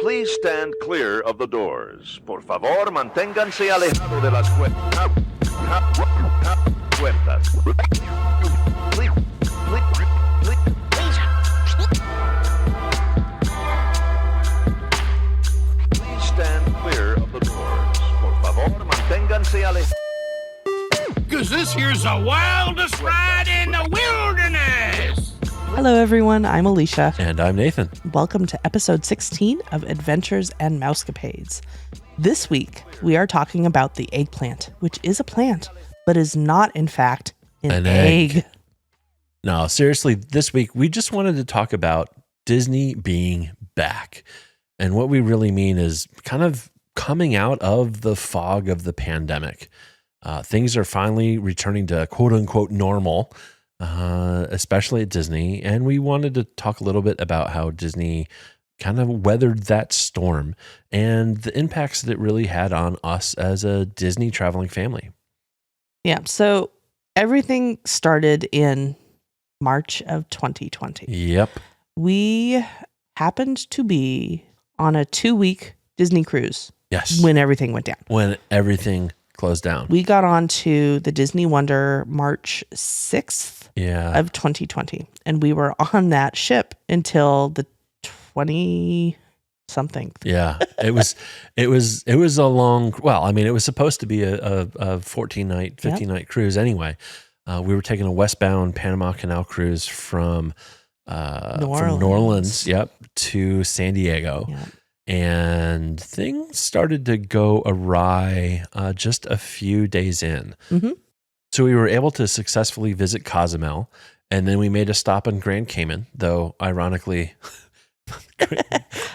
Please stand clear of the doors. Por favor, manténganse alejado de las puertas. Please stand clear of the doors. Por favor, manténganse alejados. Because this here's the wildest ride in the wilderness. Hello, everyone. I'm Alicia. And I'm Nathan. Welcome to episode 16 of Adventures and Mousecapades. This week, we are talking about the eggplant, which is a plant, but is not, in fact, an egg. No, seriously, this week, we just wanted to talk about Disney being back. And what we really mean is kind of coming out of the fog of the pandemic. Things are finally returning to quote unquote normal, especially at Disney. And we wanted to talk a little bit about how Disney kind of weathered that storm and the impacts that it really had on us as a Disney traveling family. Yeah, so everything started in March of 2020. Yep. We happened to be on a 2-week Disney cruise. Yes. When everything went down. When everything closed down. We got on to the Disney Wonder March 6th of 2020. And we were on that ship until the 20-something. Yeah. It was a long, well, I mean, it was supposed to be a 14-night, 15-night cruise anyway. We were taking a westbound Panama Canal cruise from New Orleans, to San Diego. Yep. And things started to go awry just a few days in. Mm-hmm. So we were able to successfully visit Cozumel, and then we made a stop in Grand Cayman, though ironically...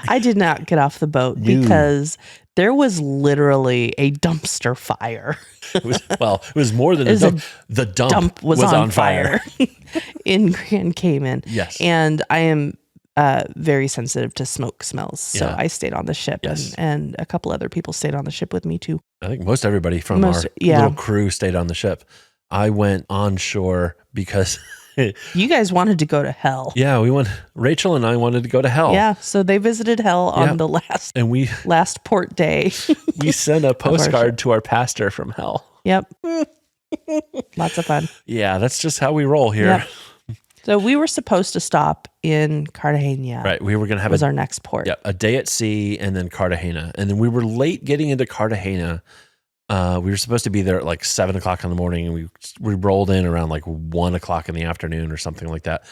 I did not get off the boat because there was literally a dumpster fire. It was more than a dump. The dump was on fire in Grand Cayman. Yes. And I am very sensitive to smoke smells. So I stayed on the ship, and a couple other people stayed on the ship with me too. I think most everybody from our little crew stayed on the ship. I went onshore because... You guys wanted to go to hell. Yeah, Rachel and I wanted to go to hell. Yeah, so they visited hell on the last port day. We sent a postcard to our pastor from hell. Yep. Lots of fun. Yeah, that's just how we roll here. Yep. So we were supposed to stop in Cartagena. Right, we were going to have our next port. Yeah, a day at sea and then Cartagena. And then we were late getting into Cartagena. We were supposed to be there at like 7 o'clock in the morning, and we rolled in around like 1 o'clock in the afternoon or something like that,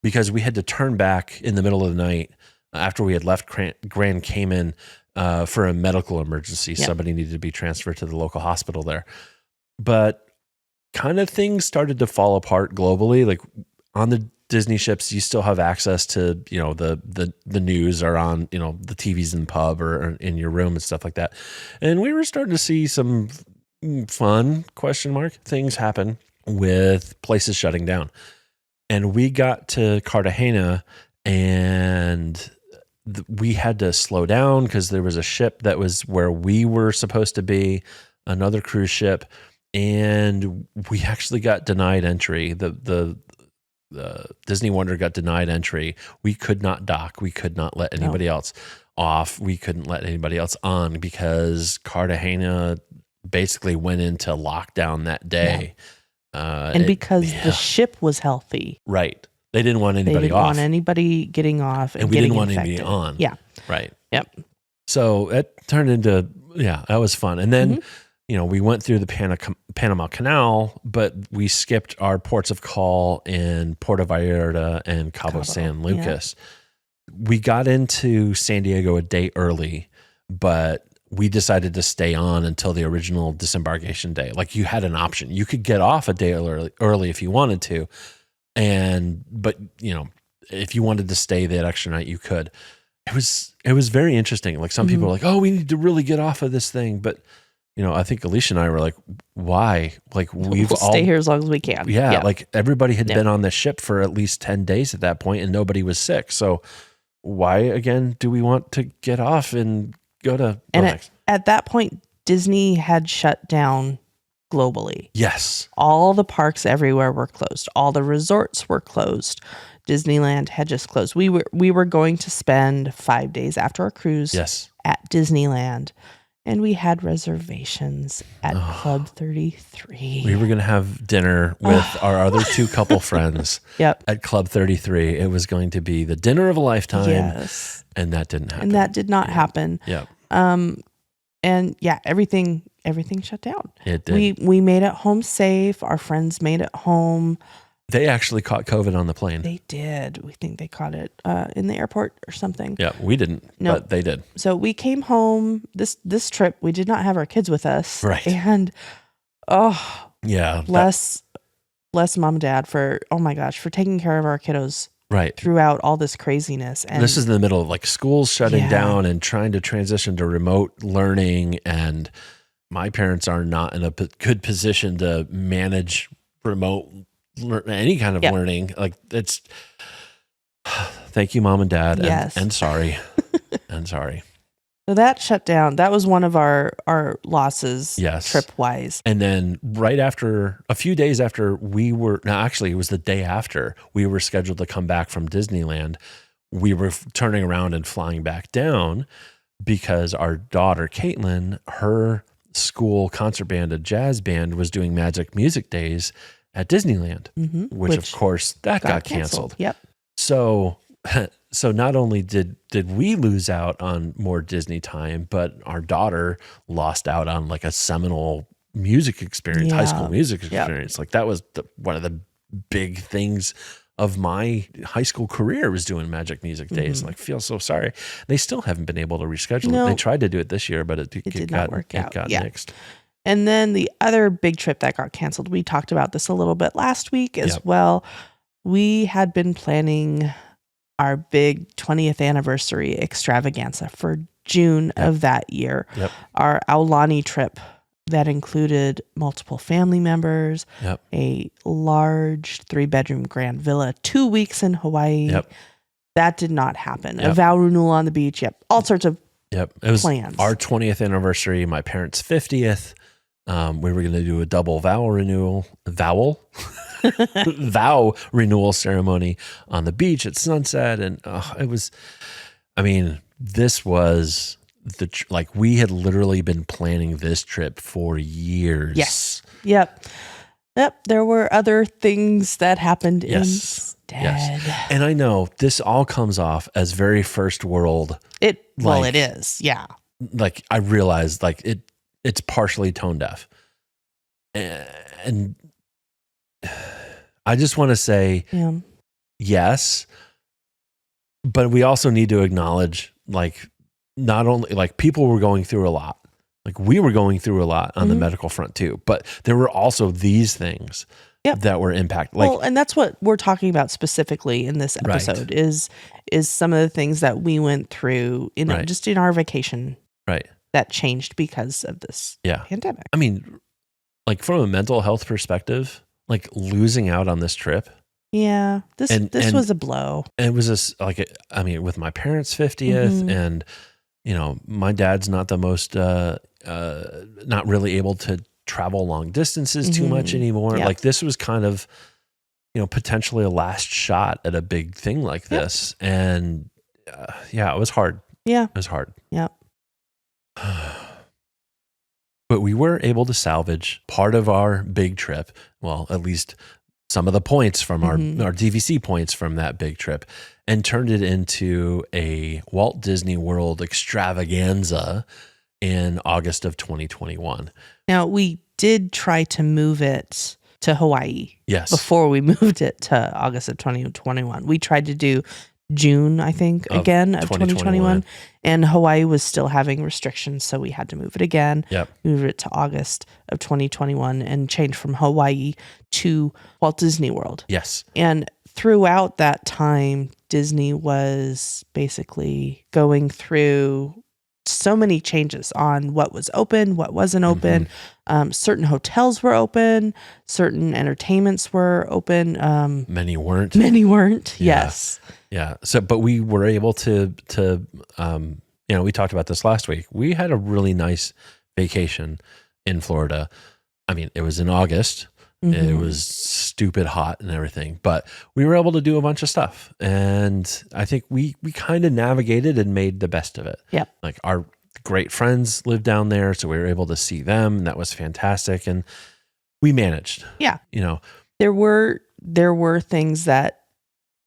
because we had to turn back in the middle of the night after we had left Grand Cayman for a medical emergency. Yep. Somebody needed to be transferred to the local hospital there. But kind of things started to fall apart globally. Like on the Disney ships, you still have access to, the news or on, the TVs in the pub or in your room and stuff like that. And we were starting to see some fun things happen with places shutting down. And we got to Cartagena and we had to slow down because there was a ship that was where we were supposed to be, another cruise ship. And we actually got denied entry. The Disney Wonder got denied entry. We could not dock. We could not let anybody else off. We couldn't let anybody else on because Cartagena basically went into lockdown that day. Yeah. And because the ship was healthy. Right. They didn't want anybody off. They didn't want anybody getting off and we didn't want infected. Anybody on. Yeah. Right. Yep. So it turned into, that was fun. And then, we went through the Panama Canal, but we skipped our ports of call in Puerto Vallarta and Cabo San Lucas. Yeah. We got into San Diego a day early, but we decided to stay on until the original disembarkation day. Like you had an option. You could get off a day early if you wanted to. But if you wanted to stay that extra night, you could. It was very interesting. Like some people are like, oh, we need to really get off of this thing. But I think Alicia and I were like, why? Like we'll stay here as long as we can. Yeah. Like everybody had been on the ship for at least 10 days at that point and nobody was sick. So why again do we want to get off and go to at that point, Disney had shut down globally. Yes. All the parks everywhere were closed. All the resorts were closed. Disneyland had just closed. We were going to spend 5 days after our cruise Yes. at Disneyland, and we had reservations at Club 33. We were going to have dinner with our other two couple friends Yep. at Club 33. It was going to be the dinner of a lifetime. Yes. And that didn't happen. And that did not happen. Yeah. And yeah, everything shut down. It did. We made it home safe. Our friends made it home. They actually caught COVID on the plane. They did. We think they caught it in the airport or something. Yeah, we didn't, No. but they did. So we came home this trip. We did not have our kids with us. Right. And Yeah. less mom and dad for taking care of our kiddos Right. throughout all this craziness. And This is in the middle of like schools shutting Yeah. down and trying to transition to remote learning. And my parents are not in a good position to manage remote any kind of Yep. learning. Like it's, thank you, mom and dad. Yes. And sorry. And sorry. so that shut down. That was one of our losses. Yes. Trip wise. And then right after, a few days after actually it was the day after we were scheduled to come back from Disneyland, we were turning around and flying back down because our daughter, Caitlin, her school concert band, a jazz band, was doing Magic Music Days at Disneyland, which of course that got canceled. Yep. So not only did we lose out on more Disney time, but our daughter lost out on like a seminal music experience, high school music experience. Like that was one of the big things of my high school career, was doing Magic Music Days. Like, feel so sorry. They still haven't been able to reschedule it. They tried to do it this year, but it did not work out. It got nixed. And then the other big trip that got canceled, we talked about this a little bit last week as well. We had been planning our big 20th anniversary extravaganza for June of that year. Yep. Our Aulani trip that included multiple family members, a large 3-bedroom grand villa, 2 weeks in Hawaii. Yep. That did not happen. A vow renewal on the beach. All sorts of It was plans. Our 20th anniversary, my parents' 50th. We were going to do a double vow renewal ceremony on the beach at sunset. And this was we had literally been planning this trip for years. Yes. Yep. There were other things that happened instead. Yes. And I know this all comes off as very first world. It is. Yeah. Like I realized it's partially tone deaf. And I just want to say yes, but we also need to acknowledge not only people were going through a lot, we were going through a lot on the medical front too, but there were also these things that were impacted. And that's what we're talking about specifically in this episode is some of the things that we went through just in our vacation, that changed because of this pandemic. I mean, from a mental health perspective, losing out on this trip. Yeah, this was a blow. And it was with my parents' 50th, and my dad's not the most, not really able to travel long distances too much anymore. This was kind of, potentially a last shot at a big thing like this. And it was hard. Yeah, it was hard. Yep. But we were able to salvage part of our big trip. Well, at least some of the points from our DVC points from that big trip, and turned it into a Walt Disney World extravaganza in August of 2021. Now, we did try to move it to Hawaii. Yes. Before we moved it to August of 2021. We tried to do June, I think, of 2021. And Hawaii was still having restrictions, so we had to move it again. Move it to August of 2021 and change from Hawaii to Walt Disney World. Yes. And throughout that time, Disney was basically going through so many changes on what was open, what wasn't open. Certain hotels were open, certain entertainments were open. Many weren't. Yes. Yeah. So, but we were able to, we talked about this last week. We had a really nice vacation in Florida. I mean, it was in August, It was stupid hot and everything, but we were able to do a bunch of stuff. And I think we kind of navigated and made the best of it. Yep. Like our great friends lived down there, so we were able to see them. And that was fantastic. And we managed. Yeah. You know, there were things that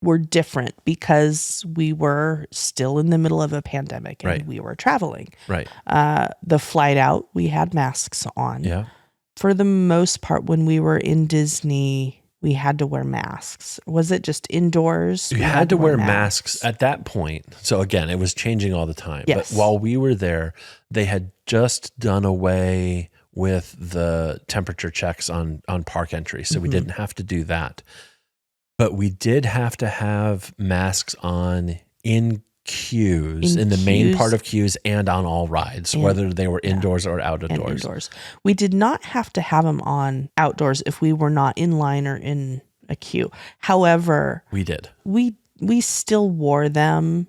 were different because we were still in the middle of a pandemic and Right. we were traveling. right. The flight out, we had masks on. Yeah. For the most part, when we were in Disney, we had to wear masks. Was it just indoors? You We had to wear masks at that point. So again, it was changing all the time. Yes. But while we were there, they had just done away with the temperature checks on park entry. So we didn't have to do that. But we did have to have masks on in queues, in the main queues. part of queues, and on all rides, whether they were indoors or and outdoors. indoors. We did not have to have them on outdoors if we were not in line or in a queue. However, We did. we still wore them,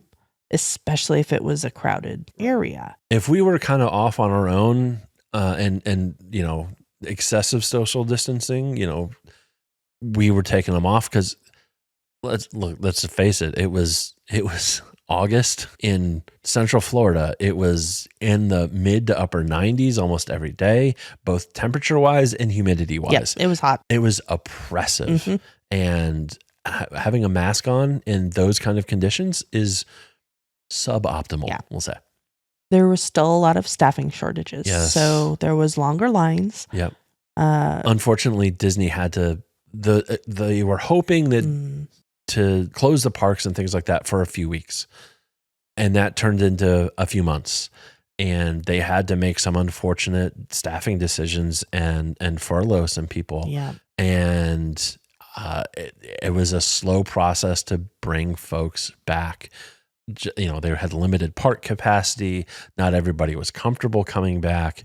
especially if it was a crowded area. If we were kind of off on our own and you know, excessive social distancing, you know, we were taking them off because let's face it, it was August in Central Florida. It was in the mid to upper 90s almost every day, both temperature wise and humidity wise. Yes, it was hot. It was oppressive. And having a mask on in those kind of conditions is suboptimal, Yeah. we'll say. There was still a lot of staffing shortages. Yes. So there was longer lines. Yep. Uh, Unfortunately, Disney had to, they were hoping that to close the parks and things like that for a few weeks. And that turned into a few months. And they had to make some unfortunate staffing decisions and furlough some people. yeah. And it was a slow process to bring folks back. You know, they had limited park capacity. Not everybody was comfortable coming back.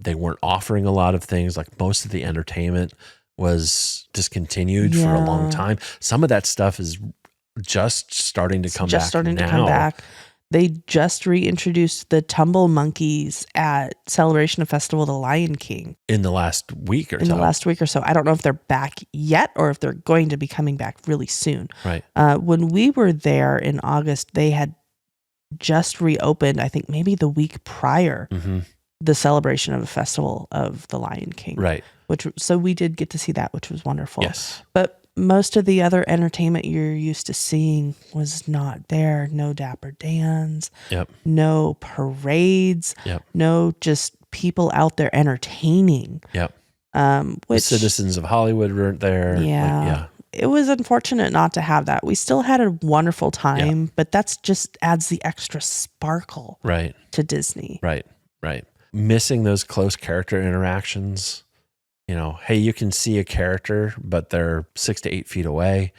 They weren't offering a lot of things. Like most of the entertainment was discontinued for a long time. Some of that stuff is just starting to come back. They just reintroduced the Tumble Monkeys at Celebration of Festival of the Lion King in the last week or so. I don't know if they're back yet or if they're going to be coming back really soon. Right. When we were there in August, they had just reopened, I think maybe the week prior, the celebration of a Festival of the Lion King. Right. So we did get to see that, which was wonderful. Yes. But most of the other entertainment you're used to seeing was not there. No Dapper Dans. Yep. No parades. Yep. No just people out there entertaining. Yep. Which The citizens of Hollywood weren't there. Yeah. It was unfortunate not to have that. We still had a wonderful time, but that's just adds the extra sparkle Right. to Disney. Right. Missing those close character interactions. You know, hey, you can see a character, but they're 6 to 8 feet away.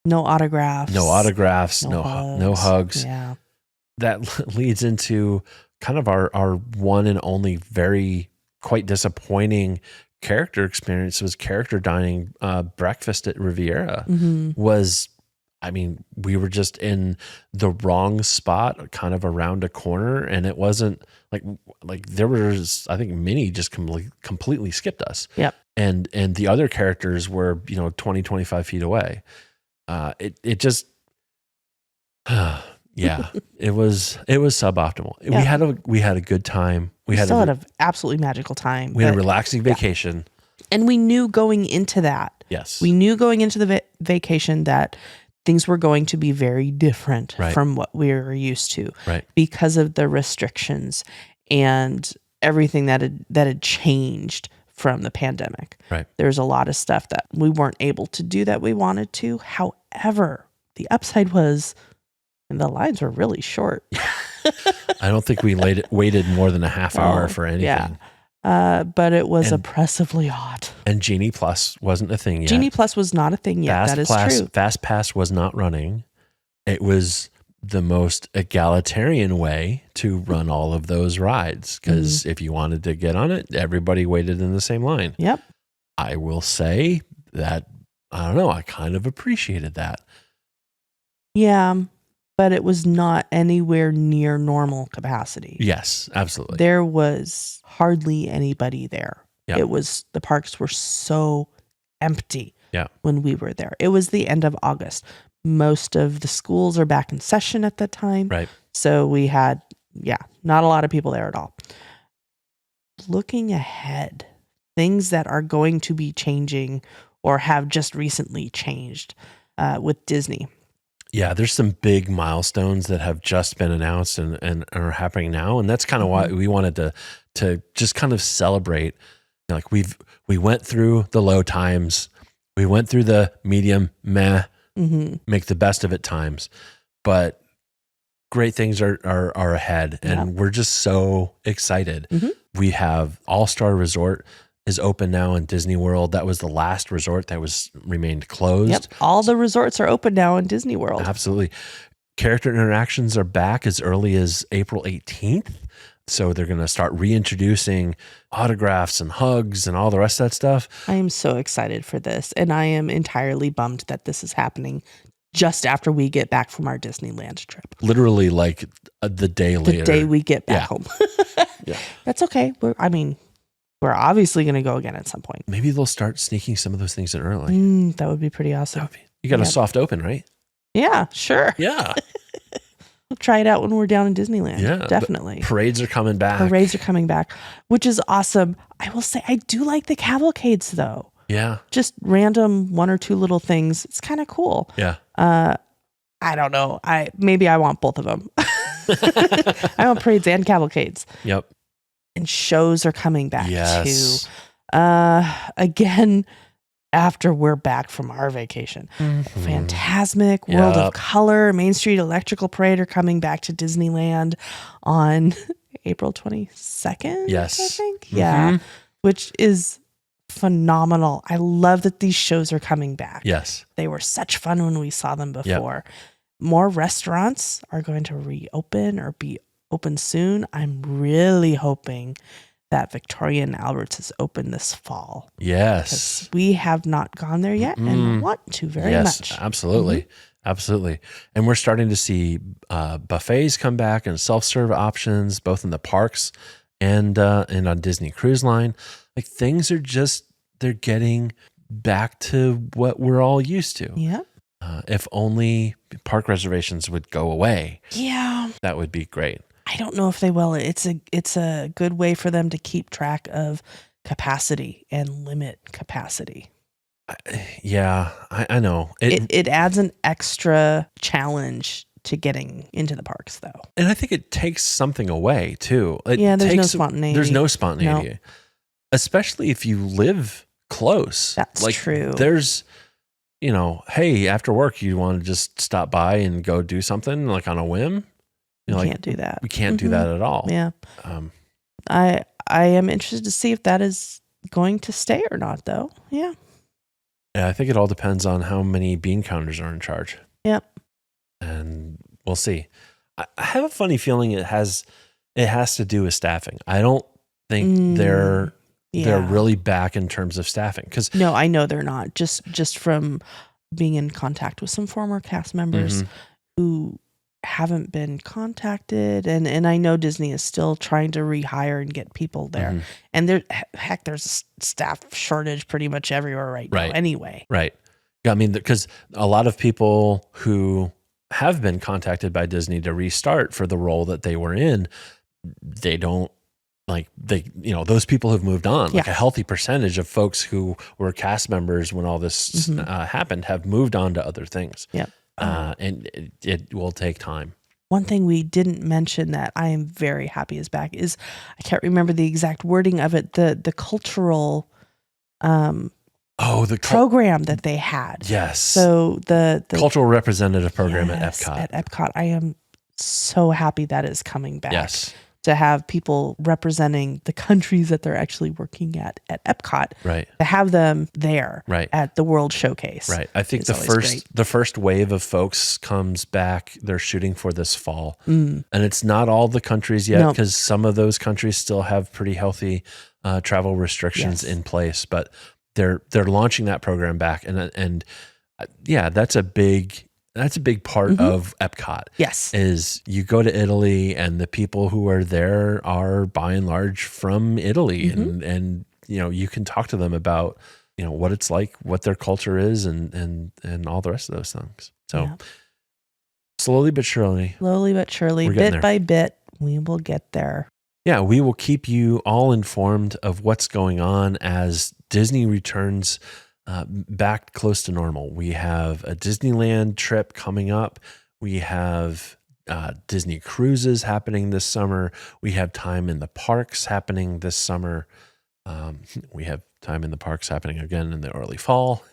No autographs. No hugs. Yeah. That leads into kind of our one and only very quite disappointing character experience was character dining. Breakfast at Riviera was, I mean, we were just in the wrong spot, kind of around a corner, and it wasn't like there was, I think Minnie just completely skipped us. Yep. And the other characters were, 20, 25 feet away. It just, yeah, it was suboptimal. Yeah. We had a good time. We still had an absolutely magical time. We had a relaxing vacation. And we knew going into that. Yes. We knew going into the vacation that things were going to be very different from what we were used to, because of the restrictions and everything that had changed from the pandemic. Right. There's a lot of stuff that we weren't able to do that we wanted to. However, the upside was, and the lines were really short. I don't think we waited more than a half hour for anything. Yeah. But it was oppressively hot. And Genie Plus wasn't a thing yet. Genie Plus was not a thing yet. That is true. Fast Pass was not running. It was the most egalitarian way to run all of those rides, because if you wanted to get on it, everybody waited in the same line. Yep. I will say that, I don't know, I kind of appreciated that. Yeah, but it was not anywhere near normal capacity. Yes, absolutely. There was hardly anybody there. Yep. The parks were so empty Yeah. when we were there. It was the end of August. Most of the schools are back in session at that time. Right. So we had, not a lot of people there at all. Looking ahead, things that are going to be changing or have just recently changed with Disney. Yeah, there's some big milestones that have just been announced and are happening now. And that's kind of why we wanted to just kind of celebrate. Like we went through the low times. We went through the medium, meh, make the best of it times. But great things are ahead. And we're just so excited. We have All-Star Resort is open now in Disney World. That was the last resort that remained closed. Yep. All the resorts are open now in Disney World. Absolutely. Character interactions are back as early as April 18th. So they're going to start reintroducing autographs and hugs and all the rest of that stuff. I am so excited for this. And I am entirely bummed that this is happening just after we get back from our Disneyland trip. Literally like the day later. The day we get back home. That's okay. We're obviously going to go again at some point. Maybe they'll start sneaking some of those things in early. That would be pretty awesome. You got a soft open, right? Yeah, sure. Yeah. We'll try it out when we're down in Disneyland. Yeah. Definitely. Parades are coming back. Which is awesome. I will say, I do like the cavalcades though. Yeah. Just random one or two little things. It's kind of cool. Yeah. I don't know. Maybe I want both of them. I want parades and cavalcades. Yep. And shows are coming back yes. too. Again, after we're back from our vacation. Fantasmic, World of Color, Main Street Electrical Parade are coming back to Disneyland on April 22nd. Yes. I think. Yeah. Which is phenomenal. I love that these shows are coming back. Yes. They were such fun when we saw them before. More restaurants are going to reopen or be open soon. I'm really hoping that Victoria and Albert's is open this fall. Yes. We have not gone there yet and want to very much. Absolutely. Absolutely. And we're starting to see buffets come back and self-serve options, both in the parks and on Disney Cruise Line. Like things are they're getting back to what we're all used to. Yeah. If only park reservations would go away. Yeah. That would be great. I don't know if they will. It's a good way for them to keep track of capacity and limit capacity. I know. It adds an extra challenge to getting into the parks, though. And I think it takes something away, too. There's no spontaneity. There's no spontaneity. No. Especially if you live close. That's true. There's, hey, after work, you want to just stop by and go do something like on a whim. You can't do that. We can't do that at all. Yeah. I am interested to see if that is going to stay or not, though. Yeah. Yeah, I think it all depends on how many bean counters are in charge. Yep. And we'll see. I have a funny feeling it has to do with staffing. I don't think they're really back in terms of staffing. No, I know they're not. Just from being in contact with some former cast members who haven't been contacted, and I know Disney is still trying to rehire and get people there, and there's a staff shortage pretty much everywhere right now anyway. Right. I mean, because a lot of people who have been contacted by Disney to restart for the role that they were in, they don't those people have moved on. Like a healthy percentage of folks who were cast members when all this happened have moved on to other things. Yeah. And it will take time. One thing we didn't mention that I am very happy is back is, I can't remember the exact wording of it, the cultural program that they had. Yes. So the cultural representative program at Epcot. At Epcot. I am so happy that is coming back. Yes. To have people representing the countries that they're actually working at Epcot, right? To have them there, right, at the World Showcase, right? I think the first wave of folks comes back. They're shooting for this fall, and it's not all the countries yet because some of those countries still have pretty healthy travel restrictions in place. But they're launching that program back, and that's a big. That's a big part of Epcot. Yes. Is you go to Italy and the people who are there are by and large from Italy. And you can talk to them about what it's like, what their culture is, and all the rest of those things. So slowly but surely, bit by bit, we will get there. Yeah, we will keep you all informed of what's going on as Disney returns back close to normal. We have a Disneyland trip coming up. We have Disney cruises happening this summer. We have time in the parks happening this summer. We have time in the parks happening again in the early fall.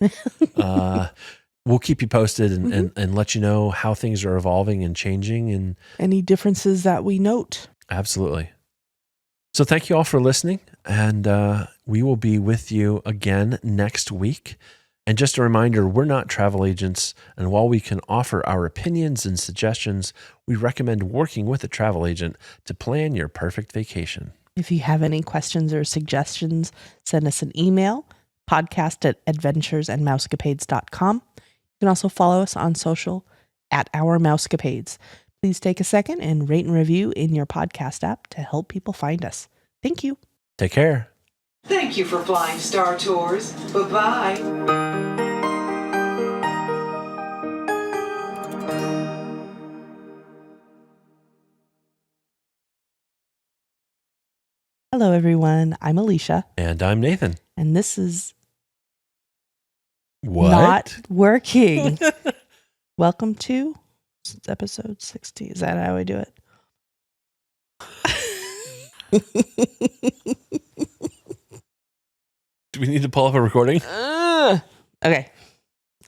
We'll keep you posted and let you know how things are evolving and changing and any differences that we note. Absolutely. So thank you all for listening, and we will be with you again next week. And just a reminder, we're not travel agents, and while we can offer our opinions and suggestions, we recommend working with a travel agent to plan your perfect vacation. If you have any questions or suggestions, send us an email, podcast@adventuresandmousecapades.com. You can also follow us on social @OurMousecapades. Please take a second and rate and review in your podcast app to help people find us. Thank you. Take care. Thank you for flying Star Tours. Bye-bye. Hello, everyone. I'm Alicia. And I'm Nathan. And this is what? Not working. Welcome to episode 60. Is that how I do it? Do we need to pull up a recording? Okay.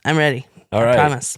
I'm ready. All right. I promise.